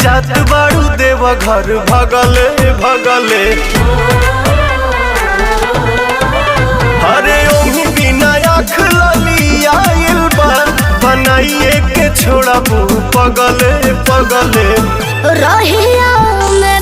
जात बाड़ू देव घर भगले भगले अरे ओही बिना आँख लली आइल बा बनाइए के छोड़ा पगले पगले रहिया में